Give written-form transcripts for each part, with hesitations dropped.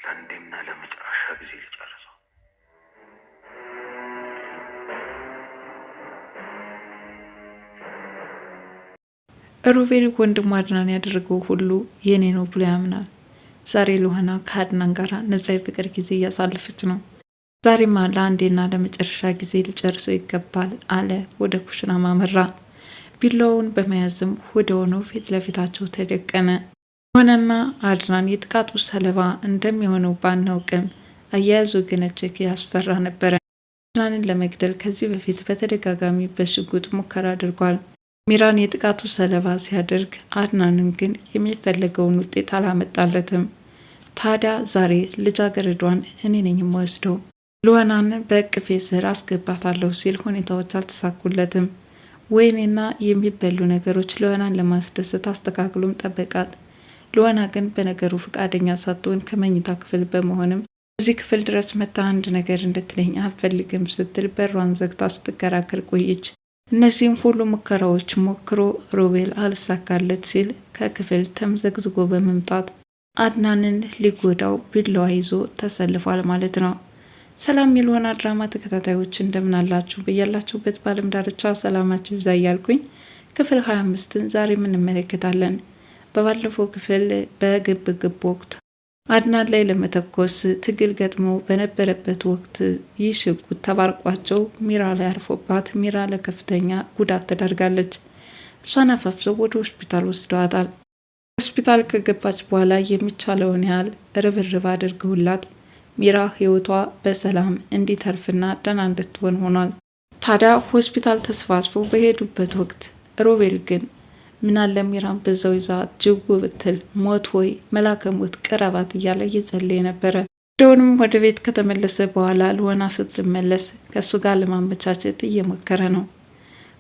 ለአንዴና ለመጨረሻ ጊዜ ልጨርሰው። ሮቤል ወንድሙ አድናን ያደረገው ሁሉ የኔ ነው ብሎ ያምናል። ዛሬ ሉሃና ከአድናን ጋር ነጻ የፍቅር ጊዜ እያሳለፈች ነው። ዛሬማ ለአንዴና ለመጨረሻ ጊዜ ሊጨርሰው ይገባል አለ። ወደ ኩሽና ማመራ። ቢላውን በመያዝም ወደሆኑ ፊት ለፊታቸው ተደቀነ። ሉሃናና አድናን የጥቃቱ ሰለባ እንደሚሆነው ባናውቅም አያያዙ ግን እጅግ ያስፈራ ነበረ። አድናንን ለመግደል ከዚህ በፊት በተደጋጋሚ በሽጉጥ ሙከራ አድርጓል። ሚራን የጥቃቱ ሰለባ ሲያደርግ አድናንን ግን የሚፈለገውን ውጤት አላመጣለትም። ታዲያ ዛሬ ልጃገረዷን እኔ ነኝ የምወስደው፣ ሉሃናን በእቅፌ ስር አስገባታለሁ ሲል ሁኔታዎች አልተሳኩለትም። ወይኔና የሚበሉ ነገሮች ሉሃናን ለማስደሰት አስተካክሎም ጠበቃት። ሉሃና ግን በነገሩ ፈቃደኛ ሳትሆን ከመኝታ ክፍል በመሆንም እዚህ ክፍል ድረስ መታ አንድ ነገር እንድትለኝ አልፈልግም ስትል በሯን ዘግታ ስትከራከር ቆየች። እነዚህም ሁሉ ሙከራዎች ሞክሮ ሮቤል አልሳካለት ሲል ከክፍል ተምዘግዝጎ በመምጣት አድናንን ሊጎዳው ቢላዋ ይዞ ተሰልፏል ማለት ነው። ሰላም የሉሃና ድራማ ተከታታዮች እንደምን አላችሁ? በያላችሁበት በዓለም ዳርቻ ሰላማችሁ ይብዛ እያልኩኝ ክፍል 25ን ዛሬ እንመለከታለን። በባለፈው ክፍል በግብግብ ወቅት አድናን ላይ ለመተኮስ ትግል ገጥሞ በነበረበት ወቅት ይህ ሽጉጥ ተባርቋቸው ሚራ ላይ አርፎባት ሚራ ለከፍተኛ ጉዳት ተዳርጋለች። እሷን አፋፍሰው ወደ ሆስፒታል ወስደዋታል። ሆስፒታል ከገባች በኋላ የሚቻለውን ያህል ርብርብ አድርገውላት ሚራ ህይወቷ በሰላም እንዲተርፍና ደህና እንድትሆን ሆኗል። ታዲያ ሆስፒታል ተሰባስበው በሄዱበት ወቅት ሮቤል ግን ምናለ ሚራን በዛው ይዛ ጅው ብትል ሞት ሆይ መላከ ሞት ቅረባት እያለ እየጸለየ ነበረ። ወደውንም ወደ ቤት ከተመለሰ በኋላ ሉሃና ስትመለስ ከእሱ ጋር ለማመቻቸት እየሞከረ ነው።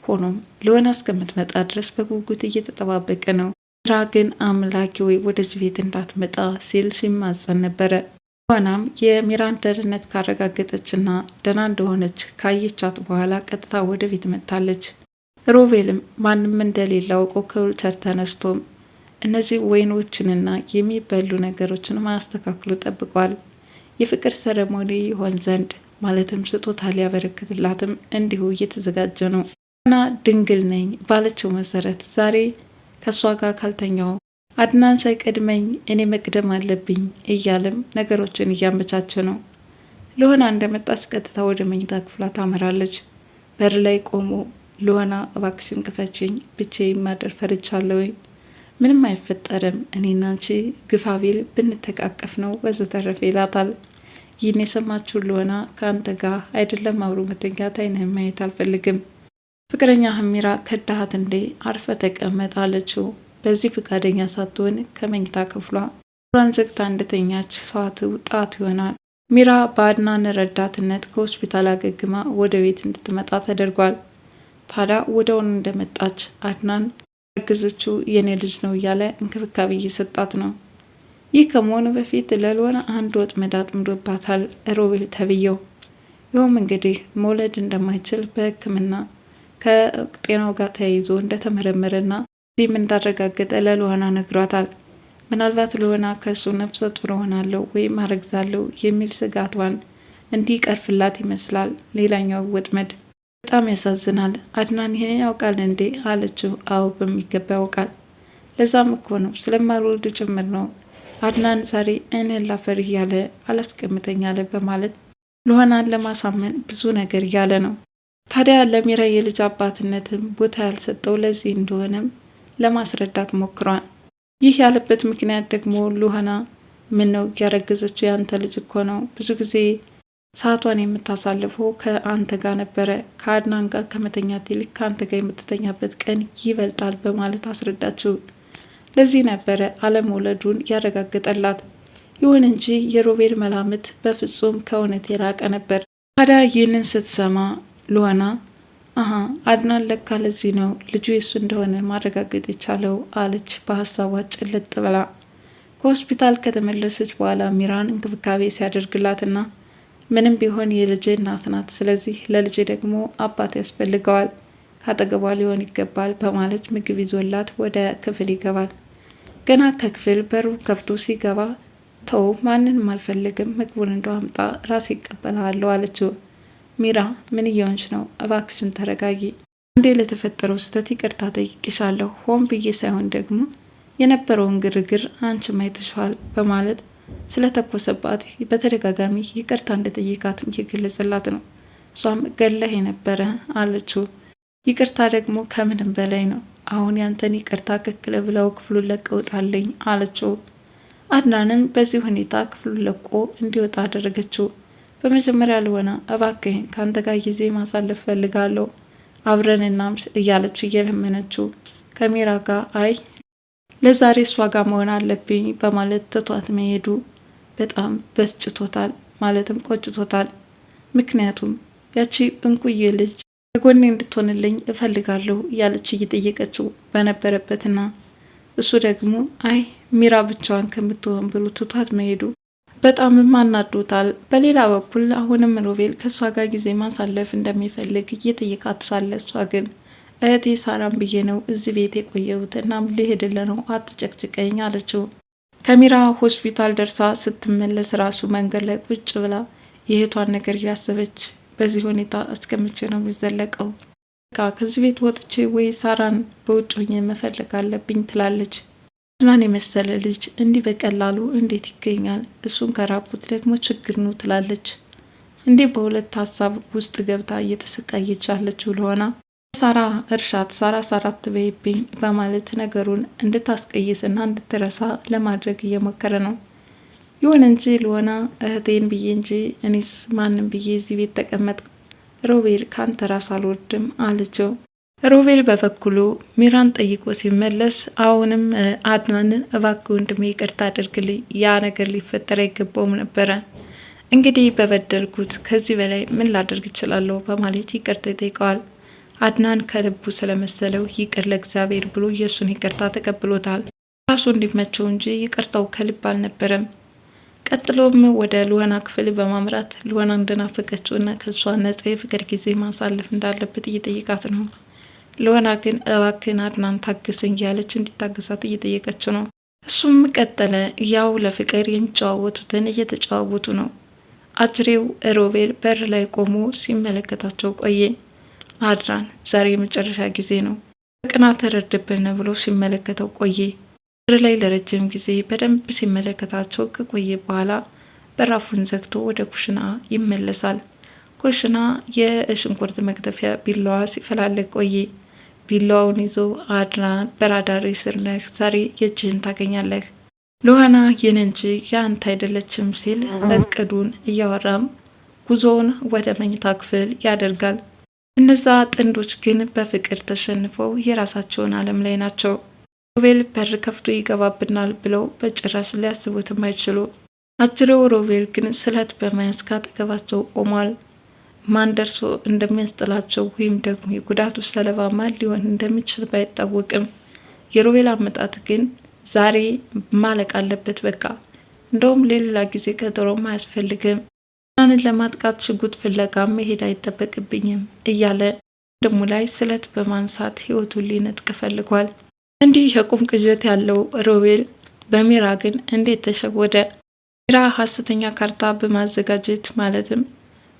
ሆኖም ሉሃና እስከምትመጣ ድረስ በጉጉት እየተጠባበቀ ነው። ሚራ ግን አምላኪ ወይ ወደዚህ ቤት እንዳትመጣ ሲል ሲማጸን ነበረ። ሉሃናም የሚራን ደህንነት ካረጋገጠችና ደህና እንደሆነች ካየቻት በኋላ ቀጥታ ወደ ቤት መጥታለች። ሮቤልም ማንም እንደሌለ አውቆ ከውልቸር ተነስቶም እነዚህ ወይኖችንና የሚበሉ ነገሮችን ማስተካክሎ ጠብቋል። የፍቅር ሰረሞኒ ይሆን ዘንድ ማለትም ስጦታ ሊያበረክትላትም እንዲሁ እየተዘጋጀ ነው። እና ድንግል ነኝ ባለችው መሰረት ዛሬ ከእሷ ጋር ካልተኛው አድናን ሳይቀድመኝ እኔ መቅደም አለብኝ እያለም ነገሮችን እያመቻቸ ነው። ሉሃና እንደመጣች ቀጥታ ወደ መኝታ ክፍሏ ታመራለች። በር ላይ ቆሞ ሉሃና እባክሽን ክፈችኝ፣ ብቻዬን ማደር ፈርቻለሁኝ፣ ምንም አይፈጠርም፣ እኔና አንቺ ግፋቢል ብንተቃቀፍ ነው ወዘተረፈ ይላታል። ይህን የሰማችው ሉሃና ከአንተ ጋር አይደለም አብሮ መተኛት አይንህን ማየት አልፈልግም፣ ፍቅረኛ ሚራ ከዳሃት እንዴ አርፈ ተቀመጥ አለችው። በዚህ ፈቃደኛ ሳትሆን ከመኝታ ክፍሏ ራን ዘግታ እንደተኛች ሰዋት ጣት ይሆናል። ሚራ በአድናን ረዳትነት ከሆስፒታል አገግማ ወደ ቤት እንድትመጣ ተደርጓል። ታዲያ ወደውን እንደመጣች አድናን ያገዘችው የኔ ልጅ ነው እያለ እንክብካቤ እየሰጣት ነው። ይህ ከመሆኑ በፊት ለሉሃና አንድ ወጥመድ አጥምዶባታል ሮቤል ተብዬው። ይኸውም እንግዲህ መውለድ እንደማይችል በሕክምና ከጤናው ጋር ተያይዞ እንደተመረመረና እዚህም እንዳረጋገጠ ለሉሃና ነግሯታል። ምናልባት ሉሃና ከእሱ ነፍሰ ጡር ሆናለሁ ወይም አረግዛለሁ የሚል ስጋቷን እንዲቀርፍላት ይመስላል ሌላኛው ወጥመድ። በጣም ያሳዝናል። አድናን ይሄን ያውቃል እንዴ አለችው። አዎ በሚገባ ያውቃል። ለዛም እኮ ነው ስለማልወልድ ጭምር ነው አድናን ዛሬ እኔን ላፈር እያለ አላስቀምጠኝ አለ በማለት ሉሃናን ለማሳመን ብዙ ነገር እያለ ነው። ታዲያ ለሚራ የልጅ አባትነትም ቦታ ያልሰጠው ለዚህ እንደሆነም ለማስረዳት ሞክሯል። ይህ ያለበት ምክንያት ደግሞ ሉሃና ምን ነው ያረገዘችው ያንተ ልጅ እኮ ነው፣ ብዙ ጊዜ ሰዓቷን የምታሳልፈው ከአንተ ጋር ነበረ፣ ከአድናን ጋር ከመተኛት ይልቅ ከአንተ ጋር የምትተኛበት ቀን ይበልጣል በማለት አስረዳችው። ለዚህ ነበረ አለመውለዱን ያረጋገጠላት። ይሁን እንጂ የሮቤል መላምት በፍጹም ከእውነት የራቀ ነበር። ታዲያ ይህንን ስትሰማ ሉሃና አድናን ለካ ለዚህ ነው ልጁ የሱ እንደሆነ ማረጋገጥ የቻለው አለች በሀሳቧ ጭልጥ ብላ። ከሆስፒታል ከተመለሰች በኋላ ሚራን እንክብካቤ ሲያደርግላትና ምንም ቢሆን የልጄ እናት ናት፣ ስለዚህ ለልጄ ደግሞ አባት ያስፈልገዋል፣ ካጠገቧ ሊሆን ይገባል በማለት ምግብ ይዞላት ወደ ክፍል ይገባል። ገና ከክፍል በሩ ከፍቶ ሲገባ ተው ማንንም አልፈልግም፣ ምግቡን እንደው አምጣ ራሴ እቀበልሃለሁ አለችው። ሚራ ምን እየሆንሽ ነው? እባክሽን ተረጋጊ። አንዴ ለተፈጠረው ስህተት ይቅርታ ጠይቄሻለሁ። ሆን ብዬ ሳይሆን ደግሞ የነበረውን ግርግር አንቺም አይተሽዋል በማለት ስለተኮሰባት በተደጋጋሚ ይቅርታ እንደጠየቃትም እየገለጸላት ነው። እሷም ገለህ የነበረ አለችው። ይቅርታ ደግሞ ከምንም በላይ ነው። አሁን ያንተን ይቅርታ ክክለ ብለው ክፍሉን ለቀውጣለኝ አለችው። አድናንም በዚህ ሁኔታ ክፍሉን ለቆ እንዲወጣ አደረገችው። በመጀመሪያ ልሆና እባክህን ከአንተ ጋር ጊዜ ማሳለፍ ፈልጋለሁ አብረን እናምሽ እያለች እየለመነችው ከሚራ ጋር አይ ለዛሬ እሷ ጋር መሆን አለብኝ በማለት ትቷት መሄዱ በጣም በስጭቶታል፣ ማለትም ቆጭቶታል። ምክንያቱም ያቺ እንቁዬ ልጅ ከጎኔ እንድትሆንልኝ እፈልጋለሁ እያለች እየጠየቀችው በነበረበትና እሱ ደግሞ አይ ሚራ ብቻዋን ከምትሆን ብሎ ትቷት መሄዱ በጣም ማናዶታል። በሌላ በኩል አሁንም ሮቤል ከእሷ ጋር ጊዜ ማሳለፍ እንደሚፈልግ እየጠየቃት ሳለ እሷ ግን እህቴ ሳራን ብዬ ነው እዚህ ቤት የቆየሁት እናም ሊሄድልህ ነው አትጨቅጭቀኝ አለችው። ከሚራ ሆስፒታል ደርሳ ስትመለስ ራሱ መንገድ ላይ ቁጭ ብላ የእህቷን ነገር እያሰበች በዚህ ሁኔታ እስከምቼ ነው የሚዘለቀው? ከዚህ ቤት ወጥቼ ወይ ሳራን በውጭ ሆኜ መፈለግ አለብኝ ትላለች። አድናን የመሰለ ልጅ እንዲህ በቀላሉ እንዴት ይገኛል? እሱን ከራቁት ደግሞ ችግር ነው ትላለች። እንዲህ በሁለት ሀሳብ ውስጥ ገብታ እየተሰቃየች ያለችው ለሆና ሳራ እርሻት ሳራ ትበይብኝ በማለት ነገሩን እንድታስቀይስና እንድትረሳ ለማድረግ እየሞከረ ነው። ይሁን እንጂ ለሆና እህቴን ብዬ እንጂ እኔስ ማንም ብዬ እዚህ ቤት ተቀመጥ፣ ሮቤል ካንተ ራስ አልወርድም አለችው። ሮቤል በበኩሉ ሚራን ጠይቆ ሲመለስ አሁንም አድናንን እባክህ ወንድሜ ይቅርታ አድርግልኝ፣ ያ ነገር ሊፈጠር አይገባውም ነበረ፣ እንግዲህ በበደልኩት ከዚህ በላይ ምን ላደርግ እችላለሁ በማለት ይቅርታ ይጠይቀዋል። አድናን ከልቡ ስለመሰለው ይቅር ለእግዚአብሔር ብሎ የእሱን ይቅርታ ተቀብሎታል። ራሱ እንዲመቸው እንጂ ይቅርታው ከልብ አልነበረም። ቀጥሎም ወደ ሉዋና ክፍል በማምራት ሉዋና እንደናፈቀችውና ከሷ ነጻ የፍቅር ጊዜ ማሳለፍ እንዳለበት እየጠየቃት ነው። ሉዋና ግን እባክህን አድናን ታግሰኝ እያለች እንዲታገሳት እየጠየቀችው ነው። እሱም ቀጠለ። ያው ለፍቅር የሚጨዋወቱትን እየተጨዋወቱ ነው። አጅሬው ሮቤል በር ላይ ቆሞ ሲመለከታቸው ቆየ። አድናን ዛሬ የመጨረሻ ጊዜ ነው በቅናት ተረድብን ብሎ ሲመለከተው ቆየ። በር ላይ ለረጅም ጊዜ በደንብ ሲመለከታቸው ከቆየ በኋላ በራፉን ዘግቶ ወደ ኩሽና ይመለሳል። ኩሽና የሽንኩርት መክተፊያ ቢላዋ ሲፈላለግ ቆየ። ቢላዋውን ይዞ አድናን በራዳሪ ስር ነህ፣ ዛሬ የእጅህን ታገኛለህ፣ ሉዋና ይህን እንጂ ያንተ አይደለችም ሲል እቅዱን እያወራም ጉዞውን ወደ መኝታ ክፍል ያደርጋል። እነዛ ጥንዶች ግን በፍቅር ተሸንፈው የራሳቸውን ዓለም ላይ ናቸው። ሮቤል በር ከፍቶ ይገባብናል ብለው በጭራሽ ሊያስቡትም አይችሉ። አጅሬው ሮቤል ግን ስለት በመያዝ ካጠገባቸው ቆሟል። ማን ደርሶ እንደሚያስጥላቸው ወይም ደግሞ የጉዳቱ ሰለባ ማን ሊሆን እንደሚችል ባይታወቅም የሮቤል አመጣት ግን ዛሬ ማለቅ አለበት። በቃ እንደውም ሌላ ጊዜ ቀጠሮም አያስፈልግም፣ ናንን ለማጥቃት ሽጉጥ ፍለጋ መሄድ አይጠበቅብኝም እያለ ደሙ ላይ ስለት በማንሳት ህይወቱን ሊነጥቅ ፈልጓል። እንዲህ የቁም ቅዠት ያለው ሮቤል በሚራ ግን እንዴት ተሸወደ? ሚራ ሀሰተኛ ካርታ በማዘጋጀት ማለትም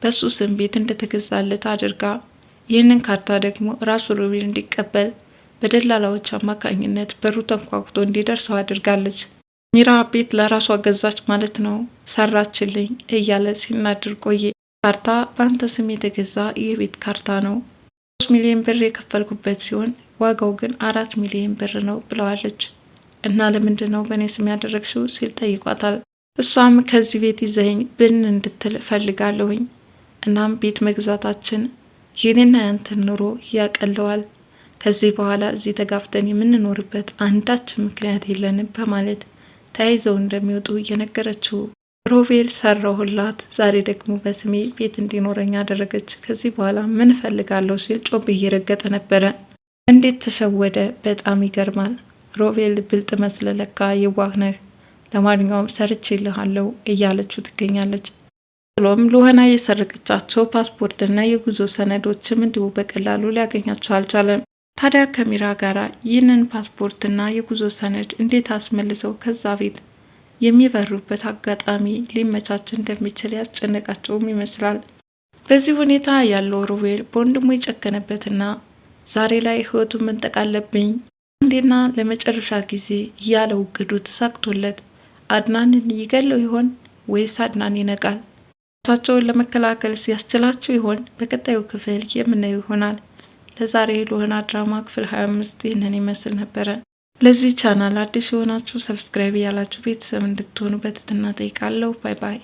በሱ ስም ቤት እንደተገዛለት አድርጋ ይህንን ካርታ ደግሞ ራሱ ሮቤል እንዲቀበል በደላላዎች አማካኝነት በሩ ተንኳኩቶ እንዲደርሰው አድርጋለች። ሚራ ቤት ለራሷ ገዛች ማለት ነው፣ ሰራችልኝ እያለ ሲናድር ቆየ። ካርታ በአንተ ስም የተገዛ የቤት ካርታ ነው፣ 3 ሚሊዮን ብር የከፈልኩበት ሲሆን ዋጋው ግን 4 ሚሊዮን ብር ነው ብለዋለች። እና ለምንድን ነው በእኔ ስም ያደረግሽው ሲል ጠይቋታል። እሷም ከዚህ ቤት ይዘኝ ብን እንድትል ፈልጋለሁኝ፣ እናም ቤት መግዛታችን የኔና ያንተን ኑሮ ያቀለዋል፣ ከዚህ በኋላ እዚህ ተጋፍተን የምንኖርበት አንዳች ምክንያት የለንም በማለት ተያይዘው እንደሚወጡ እየነገረችው ሮቤል ሰራሁላት፣ ዛሬ ደግሞ በስሜ ቤት እንዲኖረኝ አደረገች፣ ከዚህ በኋላ ምን እፈልጋለሁ ሲል ጮቤ እየረገጠ ነበረ። እንዴት ተሸወደ! በጣም ይገርማል። ሮቤል ብልጥ መስለለካ የዋህ ነህ፣ ለማንኛውም ሰርቼልሃለሁ እያለችው ትገኛለች። ብሎም ሉዋና የሰረቀቻቸው ፓስፖርትና የጉዞ ሰነዶችም እንዲሁ በቀላሉ ሊያገኛቸው አልቻለም። ታዲያ ከሚራ ጋራ ይህንን ፓስፖርትና የጉዞ ሰነድ እንዴት አስመልሰው ከዛ ቤት የሚበሩበት አጋጣሚ ሊመቻች እንደሚችል ያስጨነቃቸውም ይመስላል። በዚህ ሁኔታ ያለው ሮቤል በወንድሙ የጨከነበትና ዛሬ ላይ ህይወቱን መንጠቅ አለብኝ አንዴና ለመጨረሻ ጊዜ ያለው እቅዱ ተሳክቶለት አድናንን ይገለው ይሆን ወይስ አድናን ይነቃል? ራሳቸውን ለመከላከል ሲያስችላቸው ይሆን? በቀጣዩ ክፍል የምናየው ይሆናል። ለዛሬ ሉህና ድራማ ክፍል 25 ይህንን ይመስል ነበረ። ለዚህ ቻናል አዲስ የሆናችሁ ሰብስክራይብ ያላችሁ ቤተሰብ እንድትሆኑ በትህትና ጠይቃለሁ። ባይ ባይ።